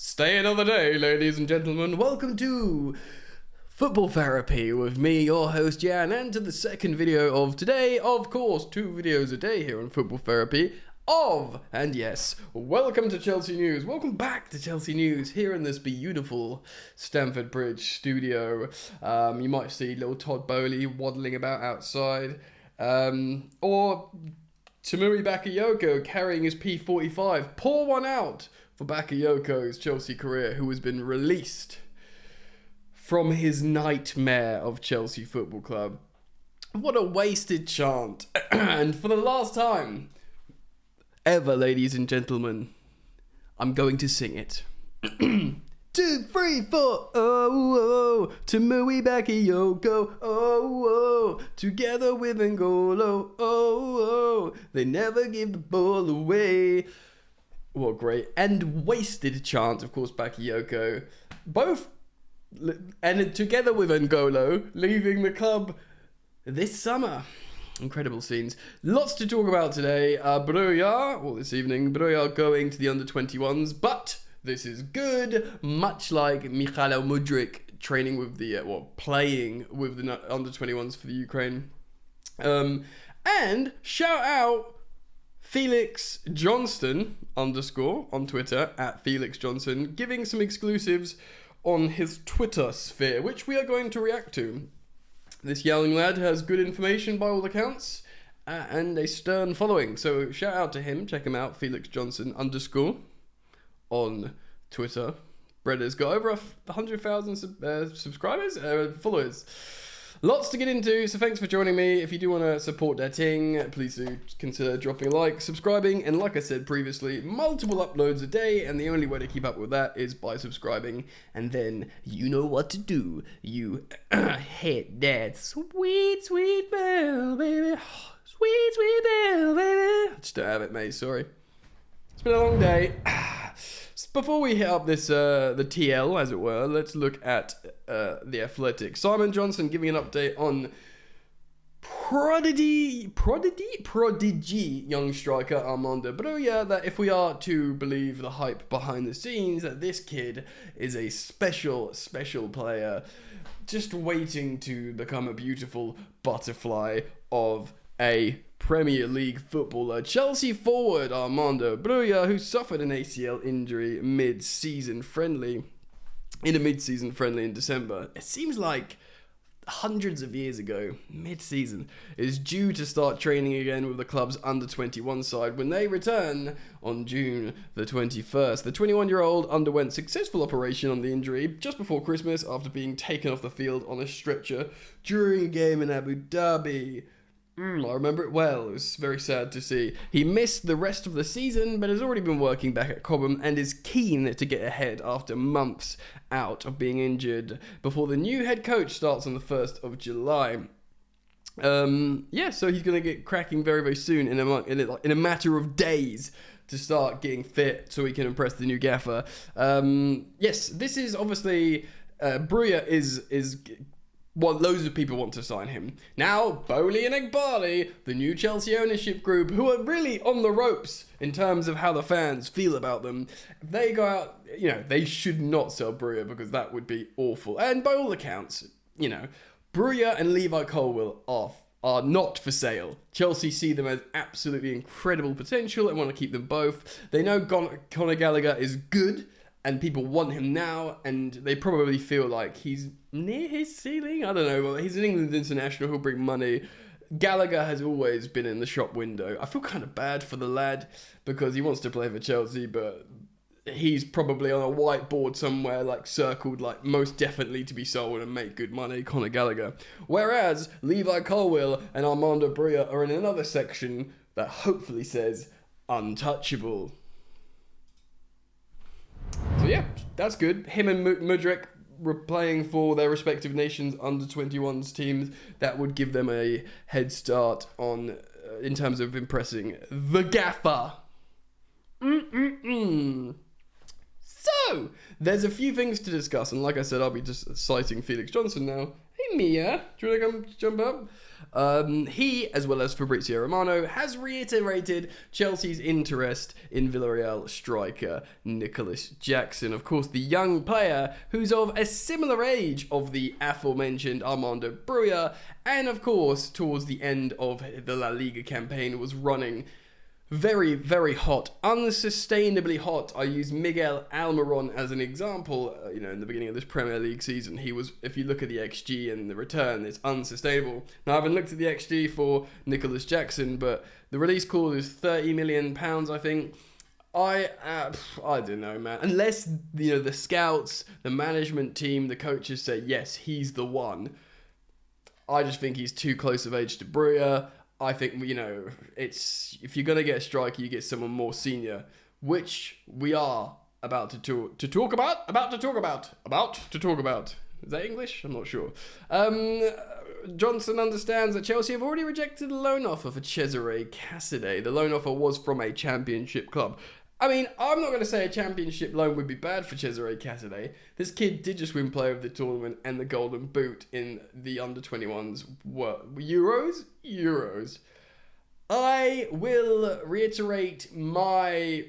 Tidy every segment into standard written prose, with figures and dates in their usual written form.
Stay another day, ladies and gentlemen. Welcome to Football Therapy with me, your host Jan, and to the second video of today. Of course, 2 videos a day here on Football Therapy and yes, welcome to Chelsea News. Welcome back to Chelsea News here in this beautiful Stamford Bridge studio. You might see little Todd Bowley waddling about outside, or Tamuri Bakayoko carrying his P45. Pour one out for Bakayoko's Chelsea career, who has been released from his nightmare of Chelsea Football Club. What a wasted chant. And for the last time ever, ladies and gentlemen, I'm going to sing it. 2, 3, 4, oh, oh, Tamuri Bakayoko, oh, oh, together with N'Golo, oh, oh, they never give the ball away. What great and wasted chant, of course, Bakayoko. Both, and together with N'Golo, leaving the club this summer. Incredible scenes. Lots to talk about today. This evening, Broja going to the under-21s, but this is good, much like Michailo Mudryk training with the, playing with the under-21s for the Ukraine. And shout out Felix Johnston _ on Twitter, at Felix Johnson, giving some exclusives on his Twitter sphere, which we are going to react to. This young lad has good information by all accounts, and a stern following. So shout out to him. Check him out, Felix Johnson _ on Twitter. Bretta's got over 100,000 subscribers, followers. Lots to get into, so thanks for joining me. If you do want to support that ting, please do consider dropping a like, subscribing, and like I said previously, multiple uploads a day, and the only way to keep up with that is by subscribing, and then you know what to do. You hit that sweet, sweet bell, baby. Sweet, sweet bell, baby. Just don't have it, mate, sorry. It's been a long day. Before we hit up this, the TL, as it were, let's look at the Athletic. Simon Johnson giving an update on prodigy young striker Armando Broja, that if we are to believe the hype behind the scenes, that this kid is a special player, just waiting to become a beautiful butterfly of a Premier League footballer. Chelsea forward Armando Broja, who suffered an ACL injury in a mid-season friendly in December. It seems like hundreds of years ago, mid-season, is due to start training again with the club's under-21 side when they return on June the 21st. The 21-year-old underwent successful operation on the injury just before Christmas after being taken off the field on a stretcher during a game in Abu Dhabi. I remember it well. It was very sad to see. He missed the rest of the season, but has already been working back at Cobham and is keen to get ahead after months out of being injured before the new head coach starts on the 1st of July. So he's going to get cracking very, very soon in a matter of days to start getting fit so he can impress the new gaffer. This is obviously... Broja is what loads of people want to sign him. Now, Bowley and Egbali, the new Chelsea ownership group, who are really on the ropes in terms of how the fans feel about them, they go out, they should not sell Broja because that would be awful. And by all accounts, Broja and Levi Colwill are not for sale. Chelsea see them as absolutely incredible potential and want to keep them both. They know Conor Gallagher is good, and people want him now, and they probably feel like he's near his ceiling. I don't know, but he's an England international who'll bring money. Gallagher has always been in the shop window. I feel kind of bad for the lad because he wants to play for Chelsea, but he's probably on a whiteboard somewhere, circled, most definitely to be sold and make good money, Conor Gallagher. Whereas Levi Colwill and Armando Broja are in another section that hopefully says untouchable. So yeah, that's good. Him and Mudryk were playing for their respective nations under-21s teams. That would give them a head start on in terms of impressing the gaffer. So, there's a few things to discuss, and like I said, I'll be just citing Felix Johnson now. He Mia, do you want to come jump up? He, as well as Fabrizio Romano, has reiterated Chelsea's interest in Villarreal striker Nicholas Jackson. Of course, the young player who's of a similar age of the aforementioned Armando Broja, and of course, towards the end of the La Liga campaign, was running very, very hot, unsustainably hot. I use Miguel Almiron as an example. In the beginning of this Premier League season, he was, if you look at the XG and the return, it's unsustainable. Now, I haven't looked at the XG for Nicholas Jackson, but the release clause is £30 million, I think. I don't know, man. Unless, the scouts, the management team, the coaches say, yes, he's the one. I just think he's too close of age to Broja. I think, it's, if you're going to get a striker, you get someone more senior, which we are about to talk about. Is that English? I'm not sure. Johnson understands that Chelsea have already rejected a loan offer for Cesare Casadei. The loan offer was from a championship club. I mean, I'm not going to say a championship loan would be bad for Cesare Casadei. This kid did just win Player of the Tournament and the Golden Boot in the under-21s. What? Euros. I will reiterate my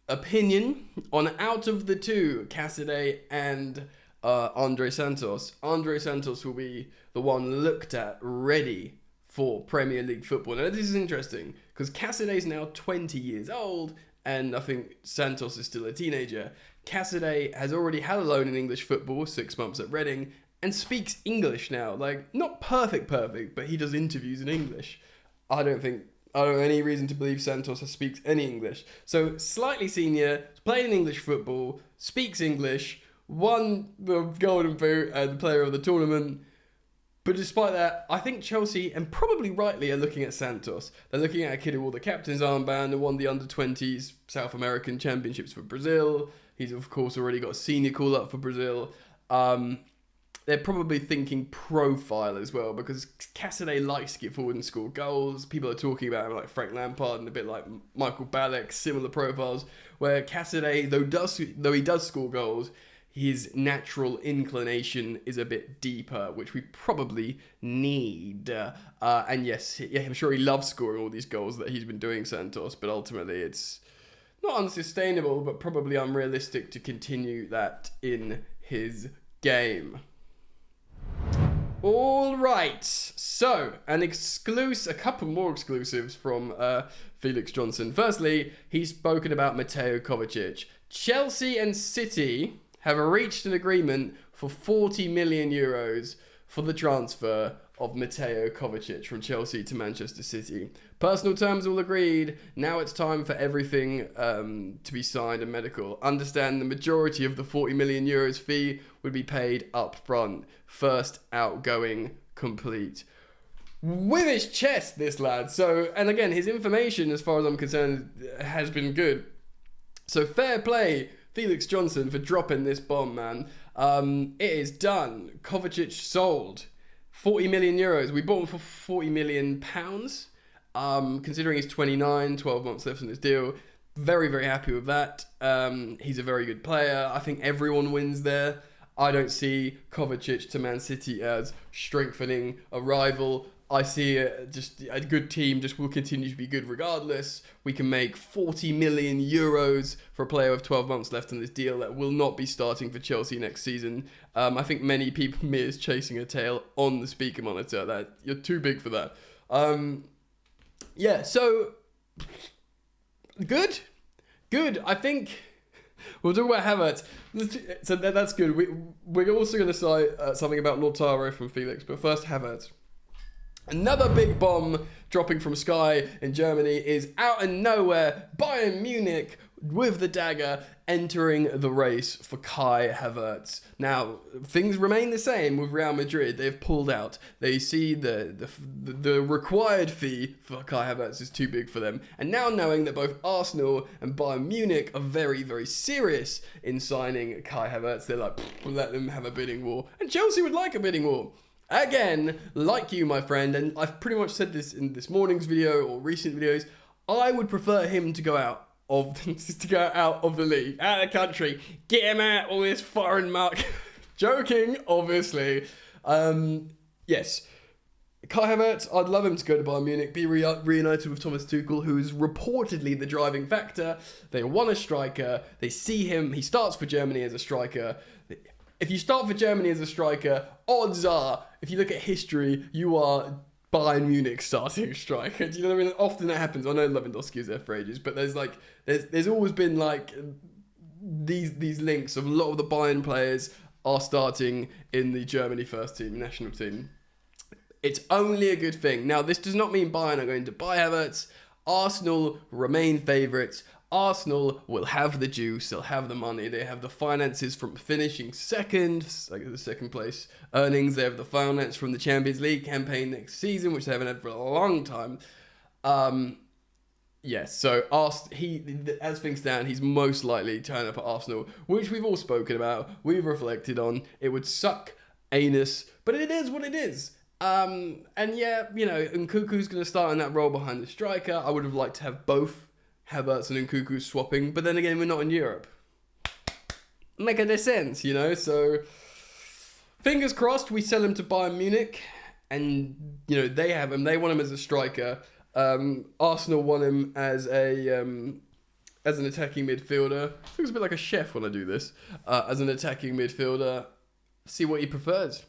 opinion on, out of the two, Casadei and Andre Santos. Andre Santos will be the one looked at, ready for Premier League football. Now, this is interesting because Casadei is now 20 years old, and I think Santos is still a teenager. Casadei has already had a loan in English football, 6 months at Reading, and speaks English now. Like, not perfect, but he does interviews in English. I don't have any reason to believe Santos speaks any English. So, slightly senior, played in English football, speaks English, won the Golden Boot and the Player of the Tournament. But despite that, I think Chelsea, and probably rightly, are looking at Santos. They're looking at a kid who wore the captain's armband and won the under-20s South American Championships for Brazil. He's, of course, already got a senior call-up for Brazil. They're probably thinking profile as well, because Casadei likes to get forward and score goals. People are talking about him like Frank Lampard and a bit like Michael Ballack, similar profiles, where Casadei, though he does score goals, his natural inclination is a bit deeper, which we probably need. And yes, I'm sure he loves scoring all these goals that he's been doing, Santos, but ultimately it's not unsustainable, but probably unrealistic to continue that in his game. All right, so a couple more exclusives from Felix Johnson. Firstly, he's spoken about Mateo Kovacic. Chelsea and City have reached an agreement for 40 million euros for the transfer of Mateo Kovacic from Chelsea to Manchester City. Personal terms all agreed. Now it's time for everything to be signed and medical. Understand the majority of the 40 million euros fee would be paid up front. First outgoing complete. With his chest, this lad. So, and again, his information, as far as I'm concerned, has been good. So fair play, Felix Johnson, for dropping this bomb, man. It is done. Kovacic sold. 40 million euros. We bought him for 40 million pounds. Considering he's 29, 12 months left on his deal. Very, very happy with that. He's a very good player. I think everyone wins there. I don't see Kovacic to Man City as strengthening a rival. I see just a good team just will continue to be good regardless. We can make 40 million euros for a player with 12 months left on this deal that will not be starting for Chelsea next season. I think many people, me, is chasing a tail on the speaker monitor. That you're too big for that. Yeah, so good. I think we'll talk about Havertz. So that's good. We're also going to say something about Lautaro from Felix, but first Havertz. Another big bomb dropping from Sky in Germany is out of nowhere. Bayern Munich with the dagger entering the race for Kai Havertz. Now, things remain the same with Real Madrid. They've pulled out. They see the required fee for Kai Havertz is too big for them. And now knowing that both Arsenal and Bayern Munich are very, very serious in signing Kai Havertz, they're like, we'll let them have a bidding war. And Chelsea would like a bidding war. Again, like you, my friend, and I've pretty much said this in this morning's video or recent videos, I would prefer him to go out of the league, out of the country, get him out all this foreign muck. Joking, obviously. Yes. Kai Havertz, I'd love him to go to Bayern Munich, be reunited with Thomas Tuchel, who is reportedly the driving factor. They want a striker. They see him. He starts for Germany as a striker. If you start for Germany as a striker, odds are, if you look at history, you are Bayern Munich starting striker. Do you know what I mean? Often that happens. I know Lewandowski is there for ages, but there's always been like these links of a lot of the Bayern players are starting in the Germany first team, national team. It's only a good thing. Now, this does not mean Bayern are going to buy Havertz. Arsenal remain favourites. Arsenal will have the juice. They'll have the money. They have the finances from finishing second, like the second place earnings. They have the finance from the Champions League campaign next season, which they haven't had for a long time. Yes, so as things stand, he's most likely to turn up at Arsenal, which we've all spoken about. We've reflected on. It would suck anus, but it is what it is. And yeah, you know, Nkunku's going to start in that role behind the striker. I would have liked to have both Havertz and Nkunku swapping, but then again, we're not in Europe. Make any sense, you know? So, fingers crossed, we sell him to Bayern Munich, and, you know, they have him. They want him as a striker. Arsenal want him as an attacking midfielder. Looks a bit like a chef when I do this. As an attacking midfielder, see what he prefers.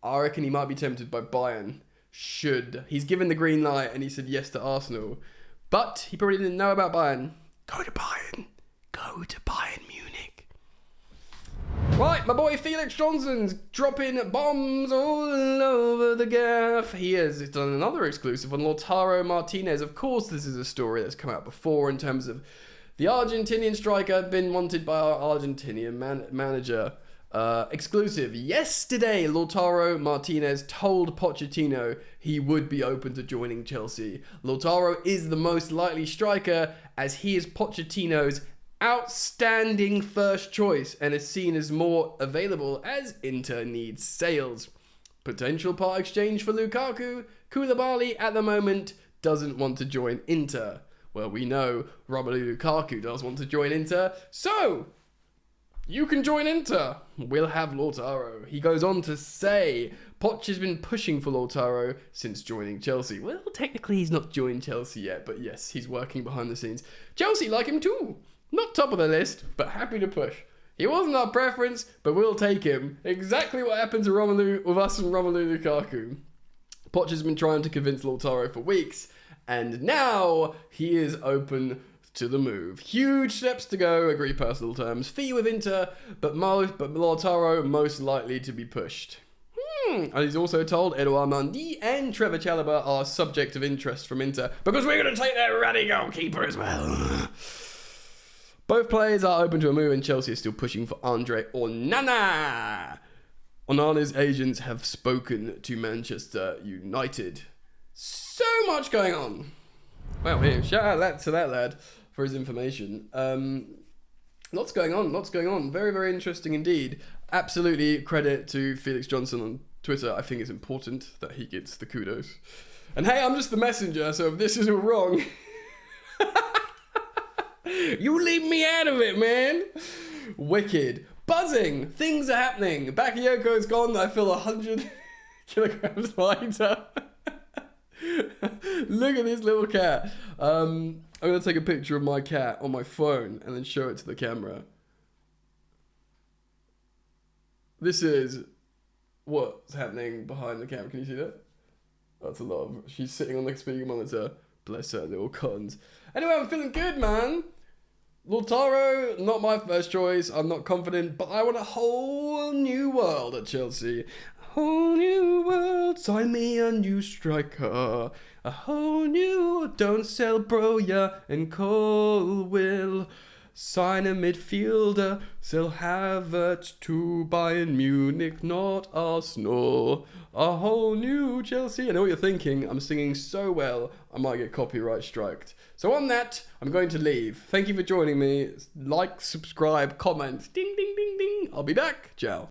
I reckon he might be tempted by Bayern. He's given the green light and he said yes to Arsenal. But he probably didn't know about Bayern. Go to Bayern. Go to Bayern Munich. Right, my boy Felix Johnson's dropping bombs all over the gaff. He has done another exclusive on Lautaro Martinez. Of course, this is a story that's come out before in terms of the Argentinian striker been wanted by our Argentinian manager. Exclusive. Yesterday, Lautaro Martinez told Pochettino he would be open to joining Chelsea. Lautaro is the most likely striker as he is Pochettino's outstanding first choice and is seen as more available as Inter needs sales. Potential part exchange for Lukaku. Koulibaly at the moment doesn't want to join Inter. Well, we know Romelu Lukaku does want to join Inter, so you can join Inter. We'll have Lautaro. He goes on to say, Poch has been pushing for Lautaro since joining Chelsea. Well, technically he's not joined Chelsea yet, but yes, he's working behind the scenes. Chelsea like him too. Not top of the list, but happy to push. He wasn't our preference, but we'll take him. Exactly what happened to with us and Romelu Lukaku. Poch has been trying to convince Lautaro for weeks, and now he is open to the move. Huge steps to go, agree personal terms. Fee with Inter, but Lautaro most likely to be pushed. And he's also told Edouard Mendy and Trevor Chalobah are subject of interest from Inter because we're going to take their ruddy goalkeeper as well. Both players are open to a move and Chelsea is still pushing for Andre Onana. Onana's agents have spoken to Manchester United. So much going on. Well, here, shout out to that lad for his information. Lots going on. Very, very interesting indeed. Absolutely credit to Felix Johnson on Twitter. I think it's important that he gets the kudos. And hey, I'm just the messenger, so if this is all wrong, you leave me out of it, man. Wicked. Buzzing. Things are happening. Bakayoko's gone. I feel 100 kilograms lighter. Look at this little cat. I'm going to take a picture of my cat on my phone and then show it to the camera. This is what's happening behind the camera. Can you see that? That's a lot of... She's sitting on the speaker monitor. Bless her little cons. Anyway, I'm feeling good, man. Lautaro, not my first choice. I'm not confident, but I want a whole new world at Chelsea. A whole new world. Sign me a new striker. A whole new... Don't sell Broja and Colwill. Sign a midfielder. Sell Havertz to Bayern Munich, not Arsenal. A whole new Chelsea. I know what you're thinking. I'm singing so well, I might get copyright striked. So on that, I'm going to leave. Thank you for joining me. Like, subscribe, comment. Ding, ding, ding, ding. I'll be back. Ciao.